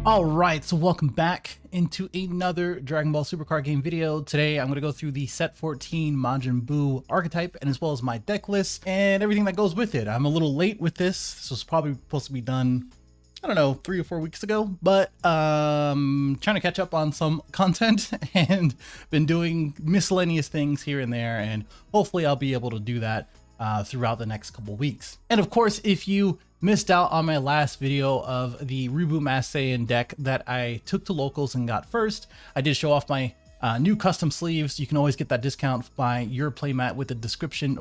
All right, so welcome back into another Dragon Ball Super card game video. Today I'm going to go through the set 14 Majin Buu archetype and as well as my deck list and everything that goes with it. I'm a little late with this. This was probably supposed to be done, I don't know, 3 or 4 weeks ago, but trying to catch up on some content and been doing miscellaneous things here and there, and hopefully I'll be able to do that throughout the next couple weeks. And of course, if you missed out on my last video of the Reboot Mass Saiyan deck that I took to locals and got first, I did show off my new custom sleeves. You can always get that discount by your playmat with the description,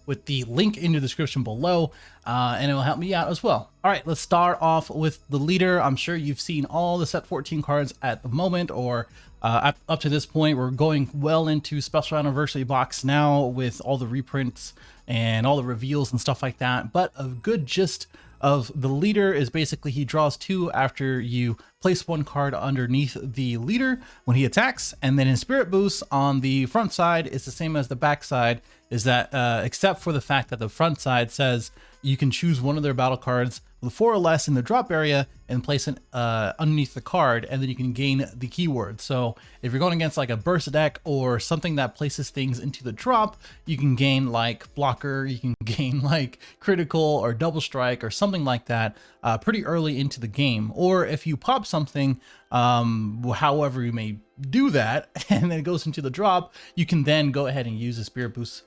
with the link in the description below, and it will help me out as well. All right, let's start off with the leader. I'm sure you've seen all the set 14 cards at the moment, or up to this point. We're going well into special anniversary box now with all the reprints and all the reveals and stuff like that. But a good gist of the leader is basically he draws 2 after you place 1 card underneath the leader when he attacks, and then in Spirit Boost on the front side is the same as the back side, is that except for the fact that the front side says you can choose one of their battle cards with 4 or less in the drop area and place it underneath the card, and then you can gain the keyword. So if you're going against like a burst deck or something that places things into the drop, you can gain like blocker, you can gain like critical or double strike or something like that pretty early into the game. Or if you pop something, however you may do that, and then it goes into the drop, you can then go ahead and use the Spirit Boost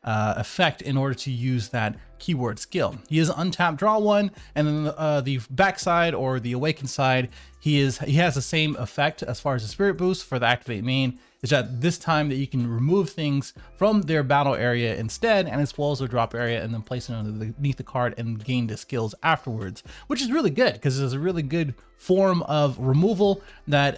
effect in order to use that keyword skill. He is untapped, draw 1, and then the backside or the awakened side, he has the same effect as far as the Spirit Boost for the activate main. Is that this time that you can remove things from their battle area instead, and as well as their drop area, and then place it underneath the card and gain the skills afterwards, which is really good because it's a really good form of removal that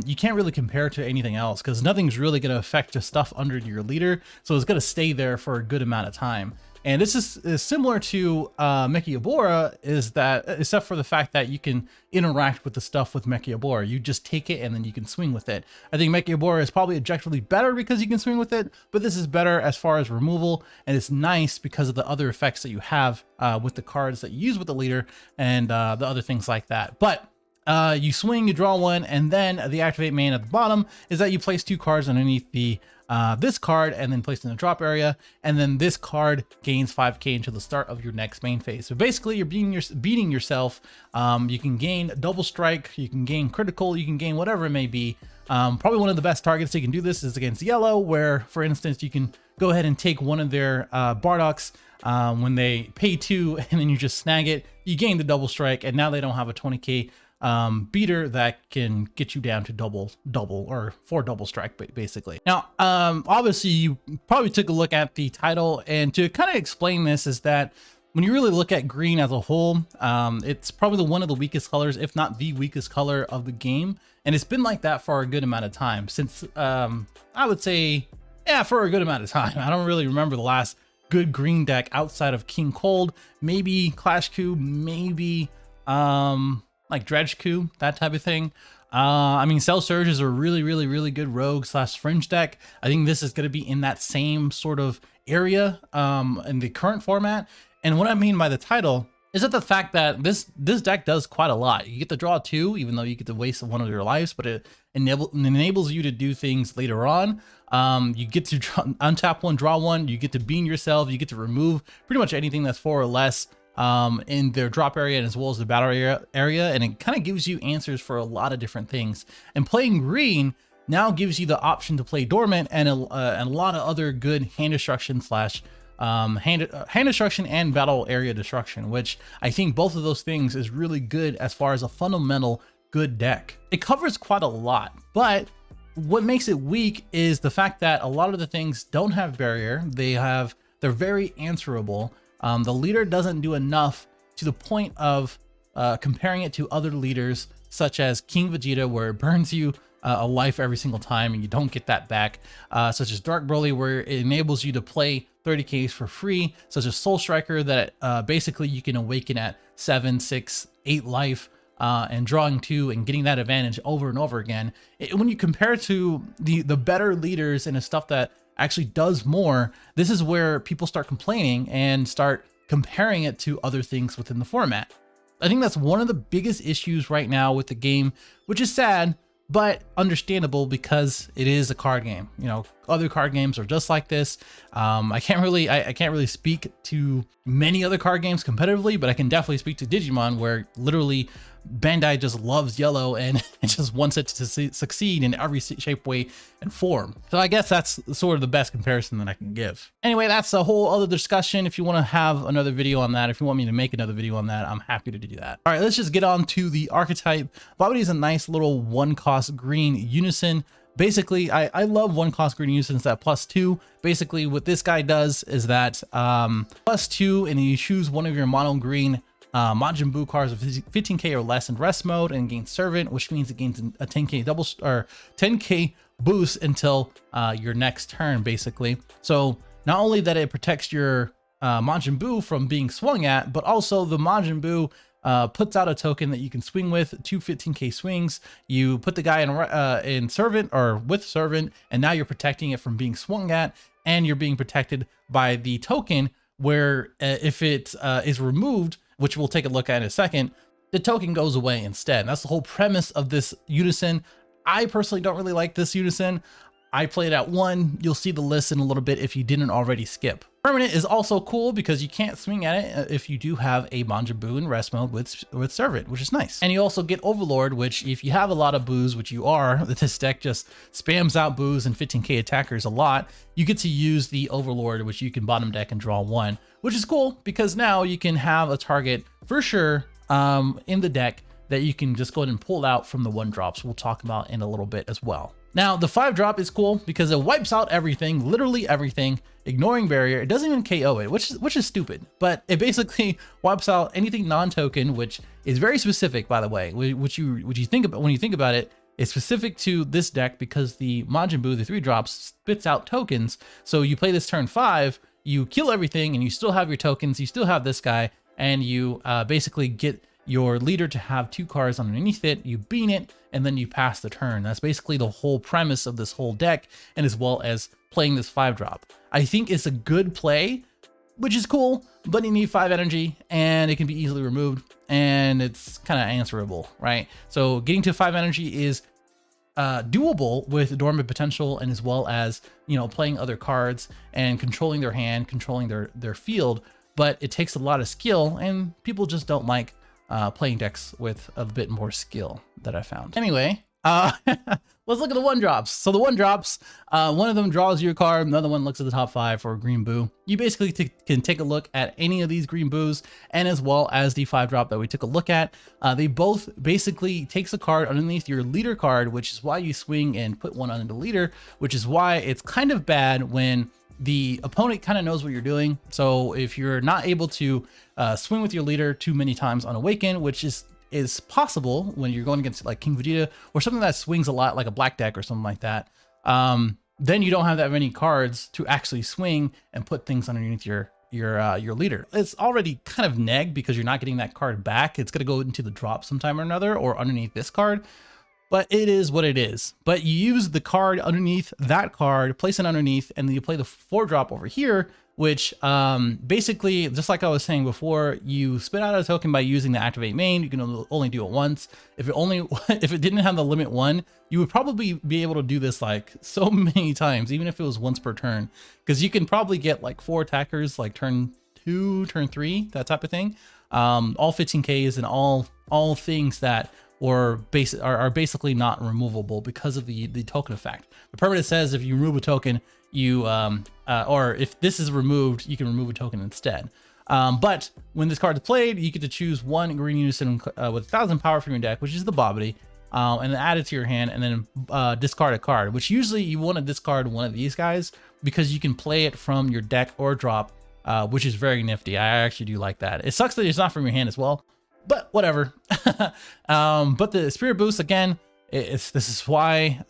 you can't really compare to anything else, because nothing's really going to affect the stuff under your leader, so it's going to stay there for a good amount of time. And this is similar to Mekiabora, is that except for the fact that you can interact with the stuff with Mekiabora. You just take it and then you can swing with it. I think Mekiabora is probably objectively better because you can swing with it, but this is better as far as removal, and it's nice because of the other effects that you have with the cards that you use with the leader and the other things like that. But you swing, you draw 1, and then the activate main at the bottom is that you place 2 cards underneath the this card and then place in the drop area, and then this card gains 5k until the start of your next main phase. So basically you're beating yourself. You can gain double strike, you can gain critical, you can gain whatever it may be. Probably one of the best targets you can do this is against yellow, where for instance you can go ahead and take one of their Bardocks when they pay 2, and then you just snag it, you gain the double strike, and now they don't have a 20k beater that can get you down to double or 4 double strike basically. Now obviously you probably took a look at the title, and to kind of explain this is that when you really look at green as a whole, it's probably one of the weakest colors, if not the weakest color of the game, and it's been like that for a good amount of time since I would say, yeah, for a good amount of time. I don't really remember the last good green deck outside of King Cold, maybe Clash Coup, maybe like Dredge Coup, that type of thing. I mean, Cell Surge is a really good rogue / fringe deck. I think this is going to be in that same sort of area in the current format. And what I mean by the title is that the fact that this deck does quite a lot. You get to draw 2, even though you get to waste 1 of your lives, but it enables you to do things later on. You get to untap 1, draw 1, you get to bean yourself, you get to remove pretty much anything that's 4 or less in their drop area and as well as the battle area, and it kind of gives you answers for a lot of different things. And playing green now gives you the option to play dormant and a lot of other good hand destruction / hand destruction and battle area destruction, which I think both of those things is really good as far as a fundamental good deck. It covers quite a lot, but what makes it weak is the fact that a lot of the things don't have barrier. They're very answerable. The leader doesn't do enough to the point of comparing it to other leaders such as King Vegeta, where it burns you a life every single time and you don't get that back, such as Dark Broly, where it enables you to play 30Ks for free, such as Soul Striker, that basically you can awaken at 7, 6, 8 life and drawing 2 and getting that advantage over and over again. When you compare it to the better leaders and the stuff that actually does more, this is where people start complaining and start comparing it to other things within the format. I think that's one of the biggest issues right now with the game, which is sad, but understandable because it is a card game. You know, other card games are just like this. I can't really speak to many other card games competitively, but I can definitely speak to Digimon, where literally Bandai just loves yellow and it just wants it to succeed in every shape, way, and form. So I guess that's sort of the best comparison that I can give. Anyway, that's a whole other discussion. If you want to have another video on that, if you want me to make another video on that, I'm happy to do that. All right, let's just get on to the archetype. Babidi is a nice little one-cost green Unison. Basically, I love one-cost green Unisons that +2. Basically, what this guy does is that +2, and you choose one of your mono green Majin Buu cards with 15k or less in rest mode, and gains Servant, which means it gains a 10k 10k boost until your next turn, basically. So not only that it protects your Majin Buu from being swung at, but also the Majin Buu puts out a token that you can swing with, 2 15k swings. You put the guy in Servant or with Servant, and now you're protecting it from being swung at, and you're being protected by the token where if it is removed, which we'll take a look at in a second, the token goes away instead. That's the whole premise of this Unison. I personally don't really like this Unison. I played at 1. You'll see the list in a little bit if you didn't already skip. Permanent is also cool because you can't swing at it if you do have a Majin Buu in rest mode with Servant, which is nice. And you also get Overlord, which if you have a lot of Buus, which you are, this deck just spams out Buus and 15k attackers a lot, you get to use the Overlord, which you can bottom deck and draw 1, which is cool because now you can have a target for sure in the deck that you can just go ahead and pull out from the 1-drops. We'll talk about in a little bit as well. Now, the 5-drop is cool because it wipes out everything, literally everything, ignoring barrier. It doesn't even KO it, which is stupid, but it basically wipes out anything non-token, which is very specific, by the way. Which you think about when you think about it, it's specific to this deck because the Majin Buu, the 3-drops, spits out tokens. So you play this turn 5, you kill everything, and you still have your tokens. You still have this guy, and you basically get your leader to have 2 cards underneath it, you bean it, and then you pass the turn. That's basically the whole premise of this whole deck, and as well as playing this 5-drop. I think it's a good play, which is cool, but you need 5 energy, and it can be easily removed, and it's kind of answerable, right? So getting to 5 energy is doable with Dormant Potential, and as well as, you know, playing other cards and controlling their hand, controlling their field, but it takes a lot of skill, and people just don't like playing decks with a bit more skill that I found. Anyway, let's look at the 1-drops. So the 1-drops, one of them draws your card, another one looks at the top 5 for Green Buu. You basically can take a look at any of these Green Buus, and as well as the 5-drop that we took a look at. They both basically takes a card underneath your leader card, which is why you swing and put one under the leader, which is why it's kind of bad when the opponent kind of knows what you're doing. So if you're not able to swing with your leader too many times on Awaken, which is possible when you're going against like King Vegeta or something that swings a lot, like a black deck or something like that, then you don't have that many cards to actually swing and put things underneath your leader. It's already kind of neg because you're not getting that card back. It's going to go into the drop sometime or another, or underneath this card. But it is what it is. But you use the card underneath that card, place it underneath, and then you play the 4-drop over here, which basically, just like I was saying before, you spit out a token by using the activate main. You can only do it once. If it didn't have the limit 1, you would probably be able to do this like so many times, even if it was once per turn, because you can probably get like 4 attackers like turn 2, turn 3, that type of thing. All 15Ks and all things that are basically not removable because of the token effect. The permanent says if you remove a token, you or if this is removed, you can remove a token instead. But when this card is played, you get to choose 1 green Unison with 1,000 power from your deck, which is the Babidi, and then add it to your hand, and then discard a card, which usually you want to discard one of these guys because you can play it from your deck or drop, which is very nifty. I actually do like that. It sucks that it's not from your hand as well, but whatever. But the Spirit Boost, again, this is why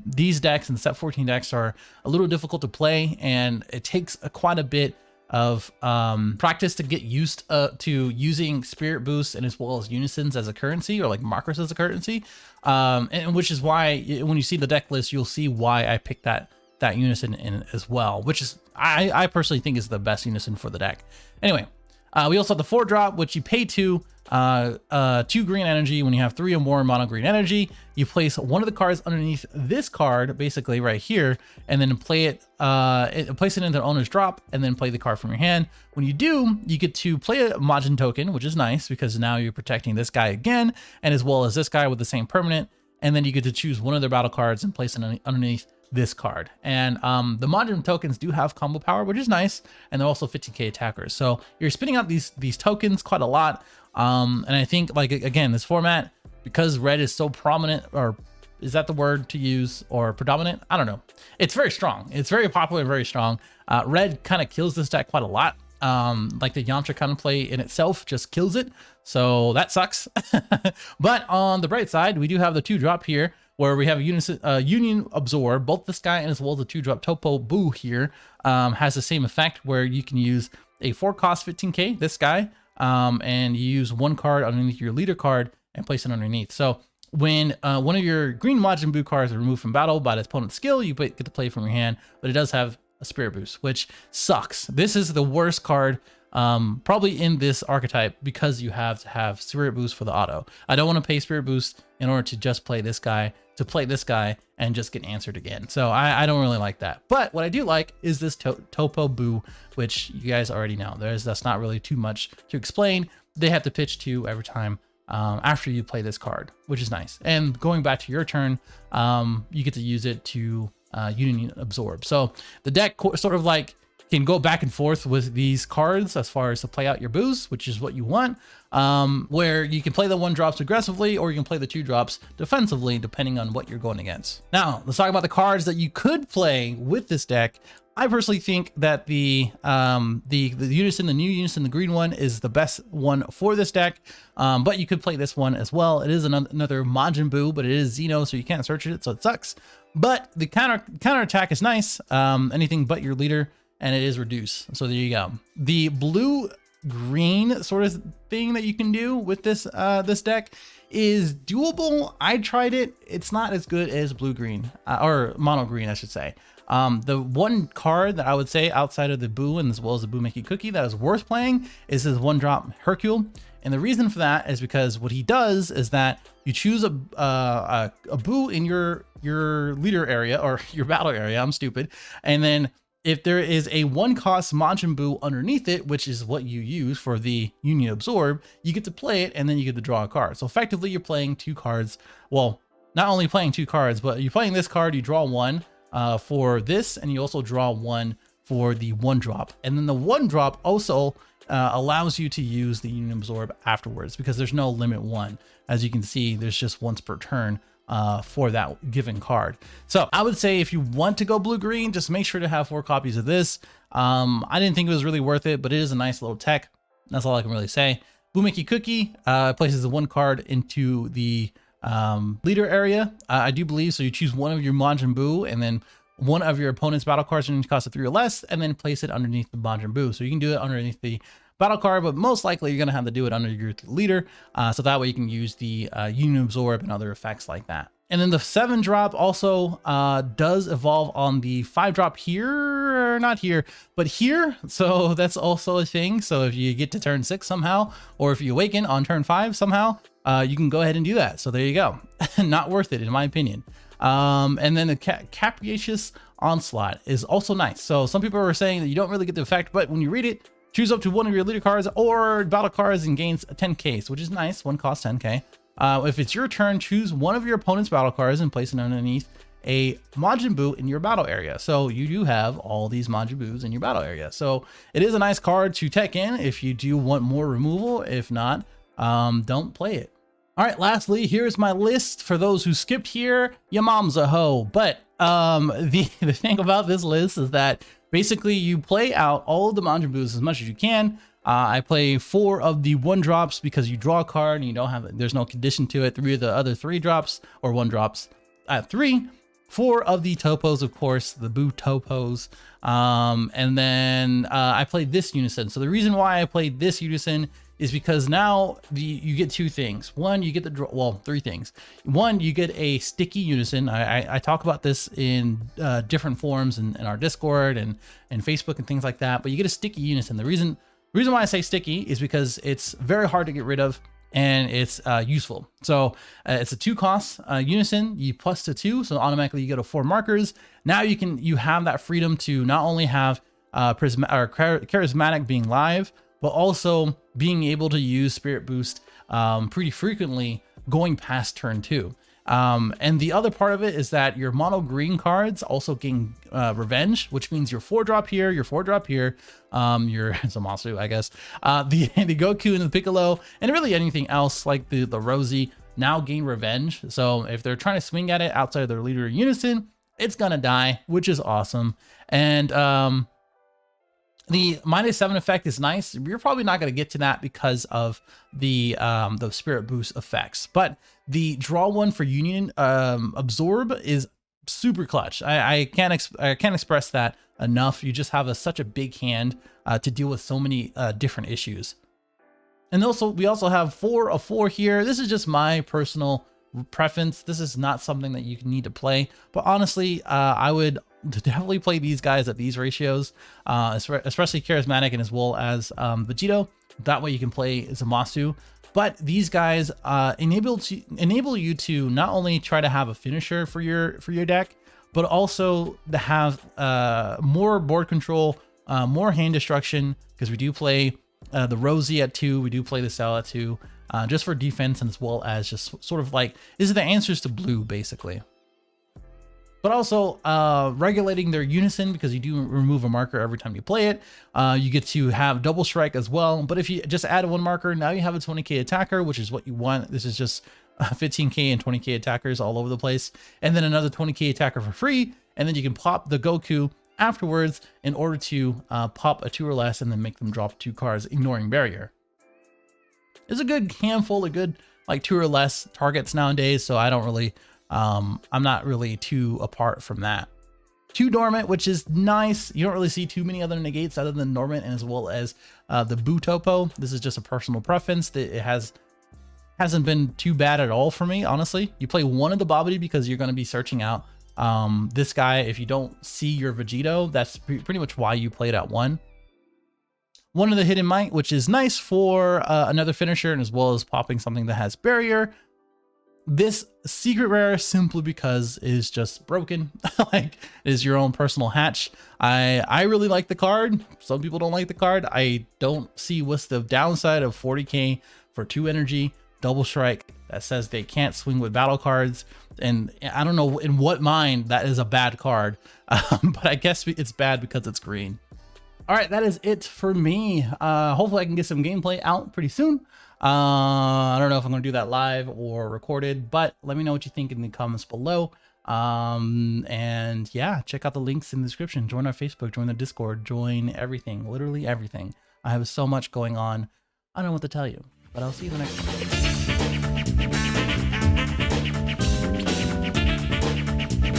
these decks and set 14 decks are a little difficult to play, and it takes quite a bit of practice to get used to using Spirit Boost and as well as Unisons as a currency, or like markers as a currency, and which is why when you see the deck list, you'll see why I picked that Unison in as well, which is I personally think is the best Unison for the deck. Anyway, we also have the 4-drop, which you pay 2. 2 green energy. When you have 3 or more mono green energy, you place one of the cards underneath this card, basically right here, and then play it, place it into the owner's drop, and then play the card from your hand. When you do, you get to play a Majin token, which is nice because now you're protecting this guy again, and as well as this guy with the same permanent. And then you get to choose one of their battle cards and place it underneath this card. And the Majin tokens do have combo power, which is nice, and they're also 15k attackers. So you're spinning out these tokens quite a lot. And I think, like, again, this format, because red is so prominent, or is that the word to use, or predominant? I don't know. It's very strong. It's very popular and very strong. Red kind of kills this deck quite a lot. Like the Yantra kind of play in itself just kills it. So that sucks. But on the bright side, we do have the 2-drop here, where we have a Union Absorb. Both this guy and as well as the 2-drop Topo Buu here has the same effect, where you can use a 4-cost 15k, this guy, and you use 1 card underneath your leader card and place it underneath. So when one of your Green Majin Buu cards is removed from battle by the opponent's skill, you get to play from your hand, but it does have a Spirit Boost, which sucks. This is the worst card probably in this archetype, because you have to have Spirit Boost for the auto. I don't want to pay Spirit Boost in order to just play this guy, and just get answered again. So I don't really like that. But what I do like is this Topo Buu, which you guys already know. That's not really too much to explain. They have to pitch to every time after you play this card, which is nice. And going back to your turn, you get to use it to Union Absorb. So the deck sort of like can go back and forth with these cards as far as to play out your Boos, which is what you want, where you can play the 1-drops aggressively, or you can play the 2-drops defensively, depending on what you're going against. Now, let's talk about the cards that you could play with this deck. I personally think that the Unison, the new Unison, the green one, is the best one for this deck, but you could play this one as well. It is another Majin Buu, but it is Xeno, so you can't search it, so it sucks. But the counter attack is nice, anything but your leader, and it is reduced. So there you go. The blue-green sort of thing that you can do with this this deck is doable. I tried it. It's not as good as blue-green, or mono-green, I should say. The one card that I would say outside of the Buu and as well as the Buu Mickey Cookie that is worth playing is his 1-drop Hercule. And the reason for that is because what he does is that you choose a Buu in your leader area, or your battle area. I'm stupid. And then if there is a 1-cost Majin Buu underneath it, which is what you use for the Union Absorb, you get to play it, and then you get to draw a card. So effectively, you're playing 2 cards. Well, not only playing 2 cards, but you're playing this card, you draw 1 for this, and you also draw 1 for the 1-drop. And then the 1-drop also allows you to use the Union Absorb afterwards, because there's no limit 1. As you can see, there's just once per turn for that given card. So I would say if you want to go blue-green, just make sure to have 4 copies of this. I didn't think it was really worth it, but it is a nice little tech. That's all I can really say. Buu Mickey Cookie places the 1 card into the leader area, I do believe. So you choose one of your Majin Buu, and then one of your opponent's battle cards and cost of 3 or less, and then place it underneath the Majin Buu. So you can do it underneath the battle card, but most likely you're going to have to do it under your leader, so that way you can use the Union Absorb and other effects like that. And then the 7-drop also does evolve on the 5-drop here, not here, but here. So that's also a thing. So if you get to turn 6 somehow, or if you awaken on turn 5 somehow, you can go ahead and do that. So there you go. Not worth it, in my opinion. And then the Capricious Onslaught is also nice. So some people are saying that you don't really get the effect, but when you read it, choose up to one of your leader cards or battle cards and gains 10k, which is nice. 1 costs 10k. If it's your turn, choose one of your opponent's battle cards and place it underneath a Majin Buu in your battle area. So you do have all these Majin Buus in your battle area. So it is a nice card to tech in if you do want more removal. If not, don't play it. All right, lastly, here's my list. For those who skipped here, your mom's a hoe. But the thing about this list is that basically you play out all of the Majin Buus as much as you can. I play 4 of the 1-drops because you draw a card and you don't have, there's no condition to it. 3 of the other 3-drops or 1-drops at 3. 4 of the Topos, of course, the Buu Topos. And then I played this Unison. So the reason why I played this Unison is because now you get 2 things. 1, you get the well, 3 things. 1, you get a sticky Unison. I talk about this in different forums in our Discord and Facebook and things like that. But you get a sticky Unison. The reason why I say sticky is because it's very hard to get rid of. and it's useful. So it's a 2 cost Unison, you plus the 2, so automatically you go to 4 markers. Now you have that freedom to not only have charismatic being live, but also being able to use Spirit Boost pretty frequently going past turn 2. And the other part of it is that your mono green cards also gain revenge, which means your 4-drop here, your 4-drop here, your Zamasu, I guess, the Goku and the Piccolo, and really anything else like the Rosie now gain revenge. So if they're trying to swing at it outside of their leader Unison, it's gonna die, which is awesome. And the -7 effect is nice. You're probably not going to get to that because of the Spirit Boost effects, but the draw 1 for Union absorb is super clutch. I can't express that enough. You just have such a big hand to deal with so many different issues. And also we also have 4 of 4 here. This is just my personal preference. This is not something that you need to play, but honestly, I would definitely play these guys at these ratios, especially charismatic and as well as Vegito. That way you can play Zamasu. But these guys enable you to not only try to have a finisher for your deck, but also to have more board control, more hand destruction, because we do play the Rosie at 2, we do play the Cell at 2, just for defense, and as well as just sort of like, these are the answers to blue basically. But also regulating their Unison, because you do remove a marker every time you play it. You get to have double strike as well. But if you just add 1 marker, now you have a 20k attacker, which is what you want. This is just 15k and 20k attackers all over the place. And then another 20k attacker for free. And then you can pop the Goku afterwards in order to pop a 2 or less and then make them drop 2 cards, ignoring barrier. There's a good handful of good like 2 or less targets nowadays, so I don't really... I'm not really too apart from that. 2 dormant, which is nice. You don't really see too many other negates other than dormant, and as well as the Buu topo. This is just a personal preference. It hasn't been too bad at all for me, honestly. You play 1 of the Babidi because you're going to be searching out this guy. If you don't see your Vegito, that's pretty much why you play it at 1. 1 of the Hidden Might, which is nice for another finisher, and as well as popping something that has barrier. This secret rare simply because it is just broken. Like, it is your own personal hatch. I really like the card. Some people don't like the card. I don't see what's the downside of 40k for 2 energy, double strike that says they can't swing with battle cards. And I don't know in what mind that is a bad card, but I guess it's bad because it's green. All right, that is it for me. Hopefully I can get some gameplay out pretty soon. I don't know if I'm going to do that live or recorded, but let me know what you think in the comments below. And yeah, check out the links in the description. Join our Facebook, join the Discord, join everything, literally everything. I have so much going on. I don't know what to tell you, but I'll see you in the next one.